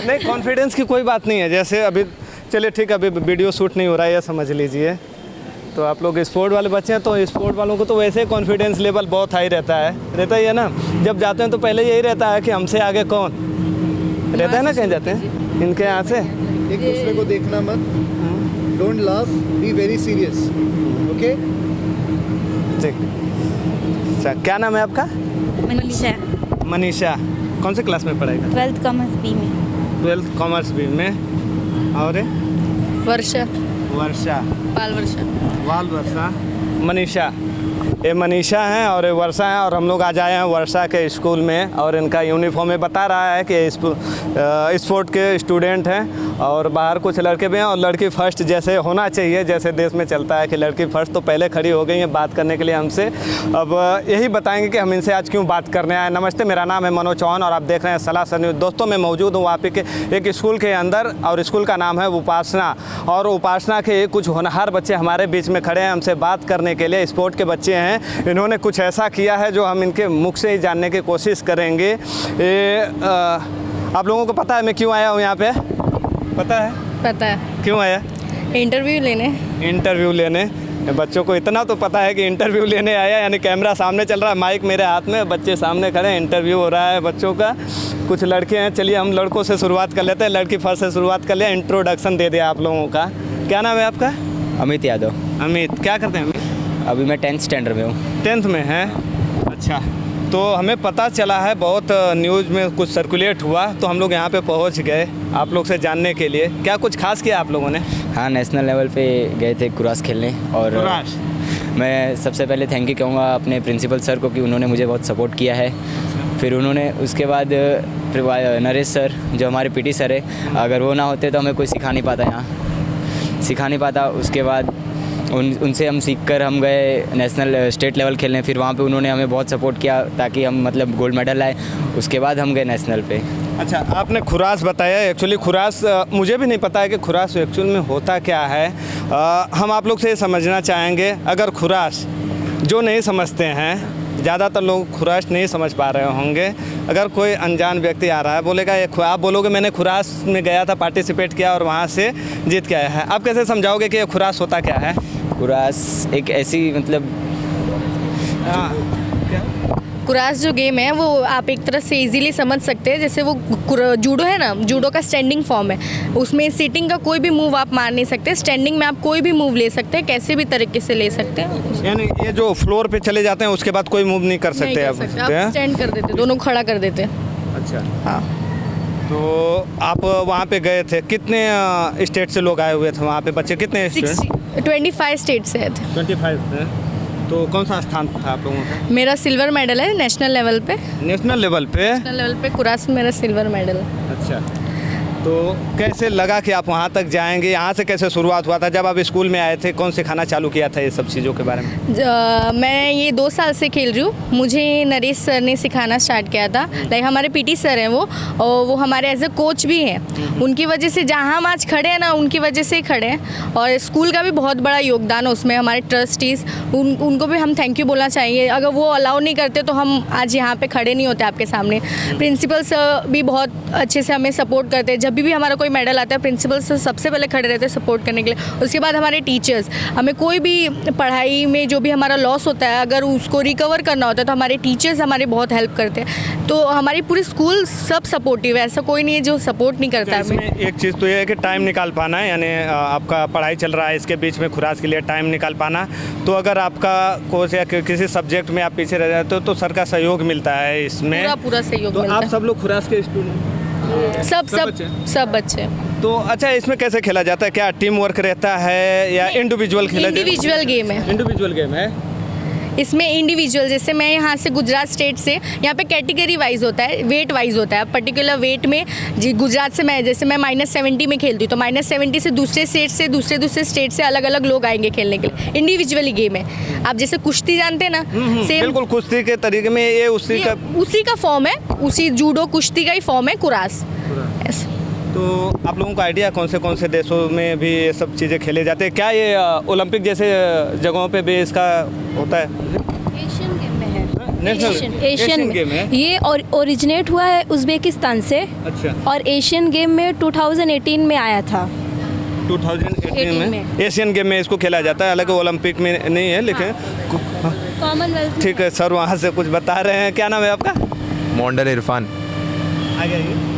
नहीं, कॉन्फिडेंस की कोई बात नहीं है। जैसे अभी चलिए ठीक है, अभी वीडियो शूट नहीं हो रहा है, ये समझ लीजिए। तो आप लोग स्पोर्ट वाले बच्चे हैं, तो स्पोर्ट वालों को तो वैसे कॉन्फिडेंस लेवल बहुत हाई रहता ही है ना। जब जाते हैं तो पहले यही रहता है कि हमसे आगे कौन रहता है ना। कहीं जाते हैं इनके यहाँ से एक दूसरे को देखना मत, don't laugh, be very serious, okay. ठीक। अच्छा, क्या नाम है आपका? मनीषा। मनीषा। कौन से क्लास में पढ़ेगा? 12th कॉमर्स बी में। 12th कॉमर्स बी में। और वर्षा। वर्षा। पाल वर्षा। वाल वर्षा। मनीषा। ये मनीषा हैं और ये वर्षा हैं, और हम लोग आज आए हैं वर्षा के स्कूल में। और इनका यूनिफॉर्म में बता रहा है कि स्पोर्ट के स्टूडेंट हैं, और बाहर कुछ लड़के भी हैं। और लड़की फर्स्ट जैसे होना चाहिए, जैसे देश में चलता है कि लड़की फर्स्ट, तो पहले खड़ी हो गई हैं बात करने के लिए हमसे। अब यही बताएंगे कि हम इनसे आज क्यों बात करने आए। नमस्ते, मेरा नाम है मनोज चौहान और आप देख रहे हैं सलासर न्यूज़। दोस्तों, मैं मौजूद हूँ वहाँ पे के एक स्कूल के अंदर, और स्कूल का नाम है उपासना। और उपासना के कुछ होनहार बच्चे हमारे बीच में खड़े हैं हमसे बात करने के लिए। स्पोर्ट के बच्चे हैं, इन्होंने कुछ ऐसा किया है जो हम इनके मुख से ही जानने की कोशिश करेंगे। आप लोगों को पता है मैं क्यों आया हूँ यहाँ पे? पता है क्यों आया? इंटरव्यू लेने। बच्चों को इतना तो पता है कि इंटरव्यू लेने आया, यानी कैमरा सामने चल रहा है, माइक मेरे हाथ में, बच्चे सामने खड़े हैं, इंटरव्यू हो रहा है बच्चों का। कुछ लड़के हैं, चलिए हम लड़कों से शुरुआत कर लेते हैं। लड़की फर्स्ट से शुरुआत कर लिया, इंट्रोडक्शन दे दिया आप लोगों का। क्या नाम है आपका? अमित यादव। अमित, क्या करते हैं अमित? अभी मैं 10th स्टैंडर्ड में हूँ। 10th में है। अच्छा, तो हमें पता चला है, बहुत न्यूज़ में कुछ सर्कुलेट हुआ, तो हम लोग यहाँ पे पहुँच गए आप लोग से जानने के लिए। क्या कुछ खास किया आप लोगों ने? हाँ, नेशनल लेवल पे गए थे कुराश खेलने। और कुराश। मैं सबसे पहले थैंक यू कहूँगा अपने प्रिंसिपल सर को कि उन्होंने मुझे बहुत सपोर्ट किया है। फिर उन्होंने उसके बाद फिर नरेश सर जो हमारे पीटी सर है, अगर वो ना होते तो हमें कोई सिखा नहीं पाता। उसके बाद उनसे हम सीख कर हम गए नेशनल स्टेट लेवल खेलने। फिर वहाँ पे उन्होंने हमें बहुत सपोर्ट किया ताकि हम मतलब गोल्ड मेडल लाए। उसके बाद हम गए नेशनल पे। अच्छा, आपने खुरास बताया। एक्चुअली खुरास मुझे भी नहीं पता है कि खुरास एक्चुअल में होता क्या है। हम आप लोग से ये समझना चाहेंगे, अगर खुरास जो नहीं समझते हैं, ज़्यादातर लोग खुरास नहीं समझ पा रहे होंगे। अगर कोई अनजान व्यक्ति आ रहा है, बोलेगा ये, आप बोलोगे मैंने खुरास में गया था, पार्टिसिपेट किया और वहाँ से जीत के आया है, आप कैसे समझाओगे कि ये खुरास होता क्या है? कुराश एक ऐसी मतलब कुराश जो गेम है वो आप एक तरह से इजीली समझ सकते हैं। जैसे वो जूडो है ना, जूडो का स्टैंडिंग फॉर्म है। उसमें सीटिंग का कोई भी मूव आप मार नहीं सकते, स्टैंडिंग में आप कोई भी मूव ले सकते हैं, कैसे भी तरीके से ले सकते हैं। यानी ये जो फ्लोर पे चले जाते हैं उसके बाद कोई मूव नहीं कर सकते आप स्टैंड कर देते, दोनों खड़ा कर देते। अच्छा, हाँ। तो आप वहाँ पे गए थे, कितने स्टेट से लोग आए हुए थे वहाँ पे? बच्चे कितने? 25 स्टेट से थे। 25 थे। तो कौन सा स्थान था आप लोगों का? मेरा सिल्वर मेडल है नेशनल लेवल पे। नेशनल लेवल पे कुराश में मेरा सिल्वर मेडल है। अच्छा, तो कैसे लगा कि आप वहाँ तक जाएंगे? यहाँ से कैसे शुरुआत हुआ था? जब आप स्कूल में आए थे, कौन सिखाना चालू किया था ये सब चीज़ों के बारे में? मैं ये 2 साल से खेल रही हूँ। मुझे नरेश सर ने सिखाना स्टार्ट किया था। लाइक हमारे पीटी सर हैं वो, और वो हमारे एज ए कोच भी हैं। उनकी वजह से जहाँ हम आज खड़े हैं ना, उनकी वजह से ही खड़े हैं। और स्कूल का भी बहुत बड़ा योगदान है उसमें। हमारे ट्रस्टीज़, उनको भी हम थैंक यू बोलना चाहिए। अगर वो अलाउ नहीं करते तो हम आज यहाँ पर खड़े नहीं होते आपके सामने। प्रिंसिपल सर भी बहुत अच्छे से हमें सपोर्ट करते हैं। जब भी हमारा कोई मेडल आता है, प्रिंसिपल सर सबसे पहले खड़े रहते हैं सपोर्ट करने के लिए। उसके बाद हमारे टीचर्स, हमें कोई भी पढ़ाई में जो भी हमारा लॉस होता है, अगर उसको रिकवर करना होता है तो हमारे टीचर्स हमारे बहुत हेल्प करते हैं। तो हमारी पूरी स्कूल सब सपोर्टिव है, ऐसा कोई नहीं है जो सपोर्ट नहीं करता है। इसमें एक चीज़ तो ये है कि टाइम निकाल पाना है, यानी आपका पढ़ाई चल रहा है, इसके बीच में खुरास के लिए टाइम निकाल पाना। तो अगर आपका कोर्स या किसी सब्जेक्ट में आप पीछे रह जाते हो तो सर का सहयोग मिलता है इसमें, पूरा सहयोग तो मिलता आप है। सब लोग खुरास के स्टूडेंट? सब बच्चे। तो अच्छा, इसमें कैसे खेला जाता है? क्या टीम वर्क रहता है या इंडिविजुअल खेला जाता है? इंडिविजुअल गेम है। इंडिविजुअल गेम है इसमें। इंडिविजुअल, जैसे मैं यहाँ से गुजरात स्टेट से, यहाँ पे कैटेगरी वाइज होता है, वेट वाइज होता है। पर्टिकुलर वेट में जी गुजरात से मैं, जैसे मैं -70 में खेलती हूँ, तो -70 से दूसरे स्टेट से अलग अलग लोग आएंगे खेलने के लिए। इंडिविजुअली गेम है। आप जैसे कुश्ती जानते हैं ना, सेम बिल्कुल कुश्ती के तरीके में ये उसी का फॉर्म है। उसी जूडो कुश्ती का ही फॉर्म है कुरास। तो आप लोगों को आइडिया कौन से देशों में भी ये सब चीज़ें खेले जाते हैं? क्या ये ओलंपिक जैसे जगहों पे भी इसका होता है? एशियन गेम में है। नेशनल एशियन गेम है। ये ओरिजिनेट हुआ है उज़्बेकिस्तान से अच्छा, और एशियन गेम में 2018 में आया था। 2018 में एशियन गेम में इसको खेला जाता है, हालांकि ओलंपिक में नहीं है, लेकिन कॉमनवेल्थ ठीक है। सर वहाँ से कुछ बता रहे हैं, क्या नाम है आपका? मोंडल इरफान। आगे आइए।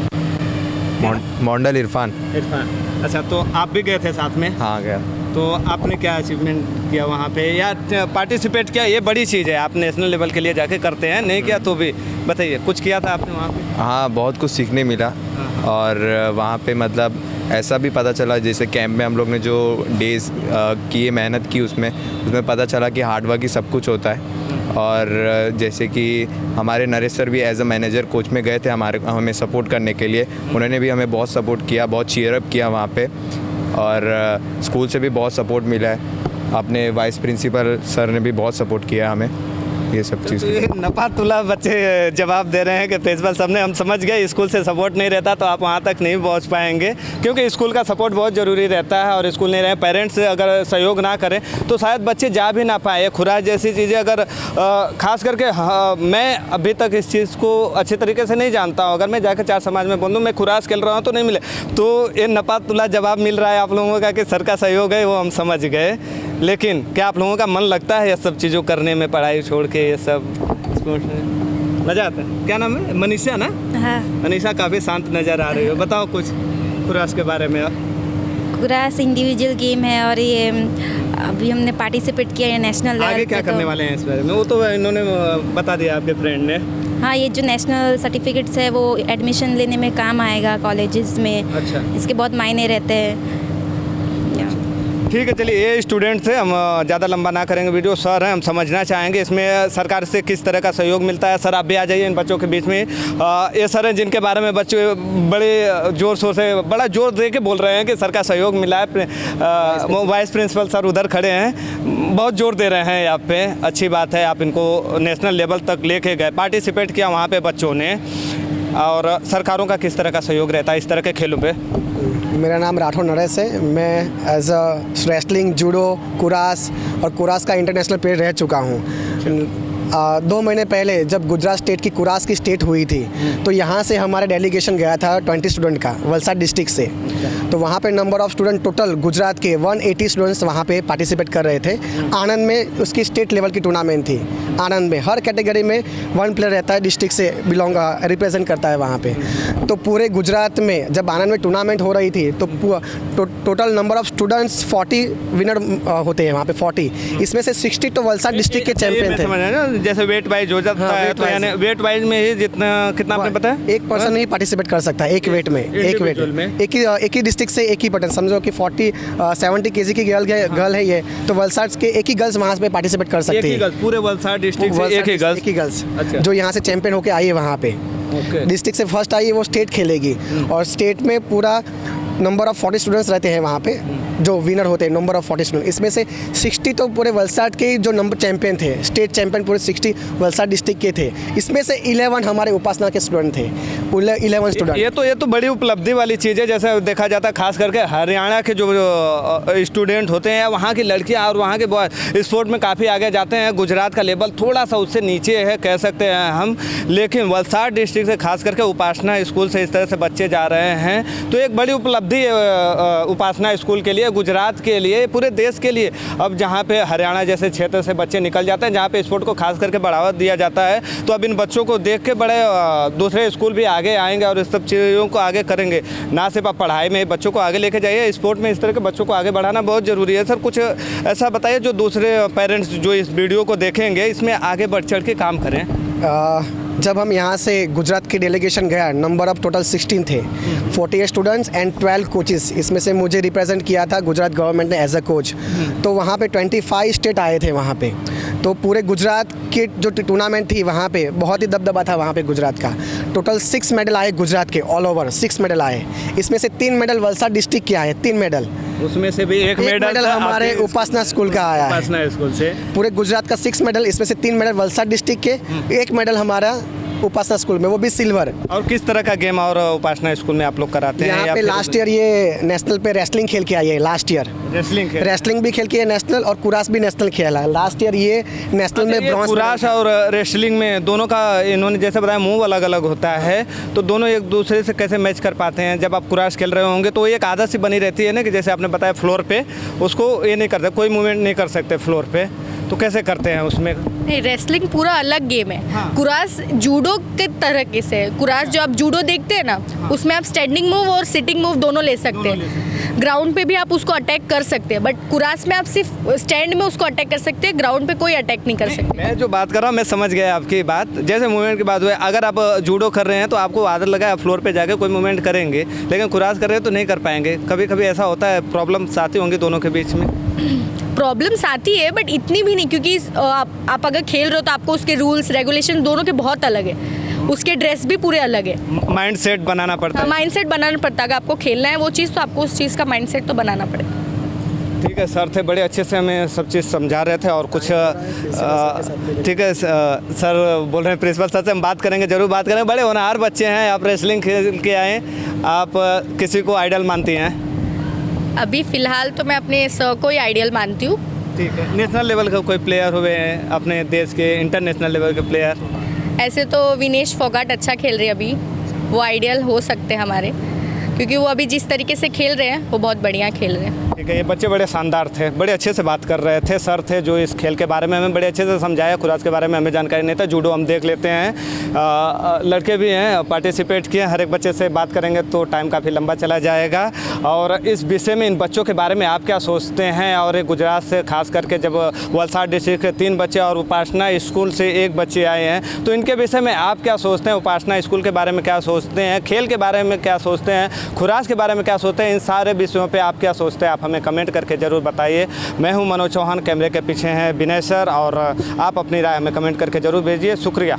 मोंडल इरफान। इरफान, अच्छा, तो आप भी गए थे साथ में? हाँ गया। तो आपने क्या अचीवमेंट किया वहाँ पे या पार्टिसिपेट किया? ये बड़ी चीज़ है, आप नेशनल लेवल के लिए जाके करते हैं, नहीं किया तो भी बताइए, कुछ किया था आपने वहाँ पे? हाँ, बहुत कुछ सीखने मिला। और वहाँ पे मतलब ऐसा भी पता चला, जैसे कैंप में हम लोग ने जो डेज़ किए, मेहनत की, उसमें पता चला कि हार्ड वर्क ही सब कुछ होता है। और जैसे कि हमारे नरेश सर भी एज अ मैनेजर कोच में गए थे हमें सपोर्ट करने के लिए। उन्होंने भी हमें बहुत सपोर्ट किया, बहुत चीयर अप किया वहाँ पे। और स्कूल से भी बहुत सपोर्ट मिला है। अपने वाइस प्रिंसिपल सर ने भी बहुत सपोर्ट किया हमें, ये सब चीज़। तो ये नपातुला बच्चे जवाब दे रहे हैं कि प्रिंसिपल साहब ने, हम समझ गए स्कूल से सपोर्ट नहीं रहता तो आप वहाँ तक नहीं पहुँच पाएंगे, क्योंकि स्कूल का सपोर्ट बहुत ज़रूरी रहता है। और स्कूल नहीं रहे, पेरेंट्स अगर सहयोग ना करें तो शायद बच्चे जा भी ना पाए। खुराक जैसी चीज़ें अगर खास करके मैं अभी तक इस चीज़ को अच्छे तरीके से नहीं जानता हूँ। अगर मैं जाकर चार समाज में बोल दूँ मैं खुराक खेल रहा हूँ तो नहीं मिले, तो ये नपातुला जवाब मिल रहा है आप लोगों का कि सर का सहयोग है, वो हम समझ गए। लेकिन क्या आप लोगों का मन लगता है ये सब चीज़ों करने में, पढ़ाई छोड़ के ये सब स्पोर्ट्स में मज़ा आता है? क्या नाम है? मनीषा ना? हाँ, मनीषा काफ़ी शांत नज़र आ रही हो, बताओ कुछ खुरास के बारे में। कुरास इंडिविजुअल गेम है और ये अभी हमने पार्टिसिपेट किया है नेशनल लेवल आगे क्या पे। करने वाले हैं इस बारे में? वो तो इन्होंने बता दिया आपके फ्रेंड ने। हाँ, ये जो नेशनल सर्टिफिकेट्स है वो एडमिशन लेने में काम आएगा कॉलेजेस में। अच्छा, इसके बहुत मायने रहते हैं। ठीक है, चलिए, ये स्टूडेंट थे, हम ज़्यादा लंबा ना करेंगे वीडियो। सर हैं, हम समझना चाहेंगे इसमें सरकार से किस तरह का सहयोग मिलता है। सर आप भी आ जाइए इन बच्चों के बीच में। ये सर हैं जिनके बारे में बच्चे बड़े ज़ोर शोर से, बड़ा जोर दे के बोल रहे हैं कि सर का सहयोग मिला है। वाइस प्रिंसिपल सर उधर खड़े हैं, बहुत जोर दे रहे हैं यहाँ पे। अच्छी बात है, आप इनको नेशनल लेवल तक लेके गए, पार्टिसिपेट किया वहाँ पे बच्चों ने। और सरकारों का किस तरह का सहयोग रहता है इस तरह के खेलों पे? मेरा नाम राठौर नरेश है। मैं एज अ रेसलिंग, जूडो, कुरास और कुरास का इंटरनेशनल प्लेयर रह चुका हूँ। 2 महीने पहले जब गुजरात स्टेट की कुरास की स्टेट हुई थी तो यहाँ से हमारा डेलीगेशन गया था 20 स्टूडेंट का, वलसाड डिस्ट्रिक्ट से। तो वहाँ पे number of student total Gujarat के 180 स्टूडेंट्स वहाँ पे पार्टिसिपेट कर रहे थे। आनंद में उसकी स्टेट लेवल की टूर्नामेंट थी। आनंद में हर कैटेगरी में 1 प्लेयर रहता है, डिस्ट्रिक्ट से रिप्रेजेंट करता है वहाँ पे। तो पूरे गुजरात में जब आनंद में टूर्नामेंट हो रही थी तो total number of students 40 winner होते हैं वहाँ पे 40। इसमें से 60 तो वलसाड डिस्ट्रिक्ट के चैंपियन थे। जैसे वेट वाइज हो जाता है, तो यानी वेट वाइज में ही जितना कितना आपने बताया? एक पर्सन ही पार्टिसिपेट कर सकता है एक वेट में, एक वेट में एक ही डिस्ट्रिक्ट से एक ही पर्सन। समझो कि 70 केजी की गर्ल है ये, तो वलसाड के एक ही गर्ल्स वहाँ पे पार्टिसिपेट कर सकती है। पूरे वलसाड डिस्ट्रिक्ट से एक ही गर्ल्स अच्छा। जो यहाँ से चैंपियन होके आई है वहाँ पे, डिस्ट्रिक्ट से फर्स्ट आई है वो स्टेट खेलेगी। और स्टेट में पूरा नंबर ऑफ़ 40 स्टूडेंट्स रहते हैं वहाँ पे जो विनर होते हैं, नंबर ऑफ़ 40 स्टूडेंट। इसमें से 60 तो पूरे वलसाड के जो नंबर चैंपियन थे, स्टेट चैंपियन पूरे 60 वलसाड डिस्ट्रिक्ट के थे। इसमें से 11 हमारे उपासना के स्टूडेंट थे, 11 स्टूडेंट। ये तो बड़ी उपलब्धि वाली चीज़ है। जैसे देखा जाता है खास करके हरियाणा के जो स्टूडेंट होते हैं, वहाँ की लड़कियाँ और वहाँ के बॉय स्पोर्ट में काफ़ी आगे जाते हैं। गुजरात का लेवल थोड़ा सा उससे नीचे है कह सकते हैं हम, लेकिन वलसाड डिस्ट्रिक्ट से खास करके उपासना स्कूल से इस तरह से बच्चे जा रहे हैं, तो एक बड़ी उपलब्धि है उपासना स्कूल के लिए, गुजरात के लिए, पूरे देश के लिए। अब जहाँ पे हरियाणा जैसे क्षेत्र से बच्चे निकल जाते हैं, जहाँ पे स्पोर्ट को खास करके बढ़ावा दिया जाता है, तो अब इन बच्चों को देख के बड़े दूसरे स्कूल भी आगे आएंगे और इस सब चीज़ों को आगे करेंगे। ना सिर्फ आप पढ़ाई में बच्चों को आगे लेके जाइए, स्पोर्ट में इस तरह के बच्चों को आगे बढ़ाना बहुत ज़रूरी है। सर कुछ ऐसा बताइए जो दूसरे पेरेंट्स जो इस वीडियो को देखेंगे इसमें आगे बढ़ चढ़ के काम करें। जब हम यहाँ से गुजरात की डेलीगेशन गया, नंबर ऑफ टोटल 16 थे, 48 स्टूडेंट्स एंड 12 कोचेस। इसमें से मुझे रिप्रेजेंट किया था गुजरात गवर्नमेंट ने एज अ कोच। तो वहाँ पे 25 स्टेट आए थे वहाँ पे। तो पूरे गुजरात की जो टूर्नामेंट थी वहाँ पे बहुत ही दबदबा था वहाँ पे गुजरात का। टोटल 6 मेडल आए गुजरात के, ऑल ओवर 6 मेडल आए। इसमें से 3 मेडल वलसाड डिस्ट्रिक्ट के आए, 3 मेडल। उसमें से भी एक मेडल हमारे उपासना स्कूल का आया है। उपासना स्कूल से पूरे गुजरात का 6 मेडल, इसमें से 3 मेडल वलसाड डिस्ट्रिक्ट के, 1 मेडल हमारा उपासना स्कूल में, वो भी सिल्वर। और किस तरह का गेम और उपासना स्कूल में आप लोग कराते हैं? यहाँ या पे फिर लास्ट ईयर ये नेशनल पे रेसलिंग खेल के आई है। लास्ट ईयर रेसलिंग खेल? रेसलिंग भी खेल के है नेशनल, और कुरास भी नेशनल खेला है। लास्ट ईयर ये नेशनल में ब्रॉन्ज। कुराश और रेसलिंग में दोनों का इन्होंने जैसे बताया मूव अलग अलग होता है, तो दोनों एक दूसरे से कैसे मैच कर पाते हैं? जब आप कुराश खेल रहे होंगे तो एक आदत सी बनी रहती है ना कि जैसे आपने बताया फ्लोर पे उसको ये नहीं करते, कोई मूवमेंट नहीं कर सकते फ्लोर पे, तो कैसे करते हैं उसमें? नहीं, रेसलिंग पूरा अलग गेम है। हाँ। कुरास जूडो के तरीके से है। कुरास जो आप जूडो देखते हैं ना, उसमें आप स्टैंडिंग मूव और सिटिंग मूव दोनों ले सकते हैं। ग्राउंड पे भी आप उसको अटैक कर सकते हैं, बट कुरास में आप सिर्फ स्टैंड में उसको अटैक कर सकते हैं, ग्राउंड पे कोई अटैक नहीं कर सकते। मैं जो बात कर रहा हूँ मैं समझ गया आपकी बात। जैसे मूवमेंट की बात हुई, अगर आप जूडो कर रहे हैं तो आपको आदत लगा है फ्लोर पे जाके कोई मूवमेंट करेंगे, लेकिन कुरास कर रहे हैं तो नहीं कर पाएंगे। कभी कभी ऐसा होता है, प्रॉब्लम्स आती होंगी दोनों के बीच में? प्रॉब्लम्स आती है, बट इतनी भी नहीं, क्योंकि आप अगर खेल रहे हो तो आपको उसके रूल्स रेगुलेशन दोनों के बहुत अलग है। उसके ड्रेस भी पूरे अलग है। माइंड सेट बनाना पड़ता है। माइंड सेट बनाना पड़ता है। अगर आपको खेलना है वो चीज़, तो आपको उस चीज़ का माइंड सेट तो बनाना पड़ेगा। ठीक है सर, थे बड़े अच्छे से हमें सब चीज़ समझा रहे थे। और कुछ ठीक है सर बोल रहे हैं प्रिंसिपल सर से हम बात करेंगे, ज़रूर बात करेंगे। बड़े होनहार बच्चे हैं, आप रेसलिंग खेल के आए, आप किसी को आइडल मानती हैं? अभी फ़िलहाल तो मैं अपने सर को ही आइडियल मानती हूँ। ठीक है, नेशनल लेवल का कोई प्लेयर हुए हैं अपने देश के, इंटरनेशनल लेवल के प्लेयर? ऐसे तो विनेश फोगाट अच्छा खेल रहे हैं अभी, वो आइडियल हो सकते हैं हमारे, क्योंकि वो अभी जिस तरीके से खेल रहे हैं वो बहुत बढ़िया खेल रहे हैं। ठीक है, ये बच्चे बड़े शानदार थे, बड़े अच्छे से बात कर रहे थे। सर थे जो इस खेल के बारे में हमें बड़े अच्छे से समझाया। कुरास के बारे में हमें जानकारी नहीं था। जूडो हम देख लेते हैं, लड़के भी हैं पार्टिसिपेट किए। हर एक बच्चे से बात करेंगे तो टाइम काफ़ी लंबा चला जाएगा। और इस विषय में इन बच्चों के बारे में आप क्या सोचते हैं? और गुजरात से खास करके जब वलसाड डिस्ट्रिक्ट के 3 बच्चे और उपासना स्कूल से 1 बच्चे आए हैं, तो इनके विषय में आप क्या सोचते हैं? उपासना स्कूल के बारे में क्या सोचते हैं? खेल के बारे में क्या सोचते हैं? खुरास के बारे में क्या सोचते हैं? इन सारे विषयों पे आप क्या सोचते हैं? आप हमें कमेंट करके ज़रूर बताइए। मैं हूं मनोज चौहान, कैमरे के पीछे हैं विनय सर, और आप अपनी राय हमें कमेंट करके ज़रूर भेजिए। शुक्रिया।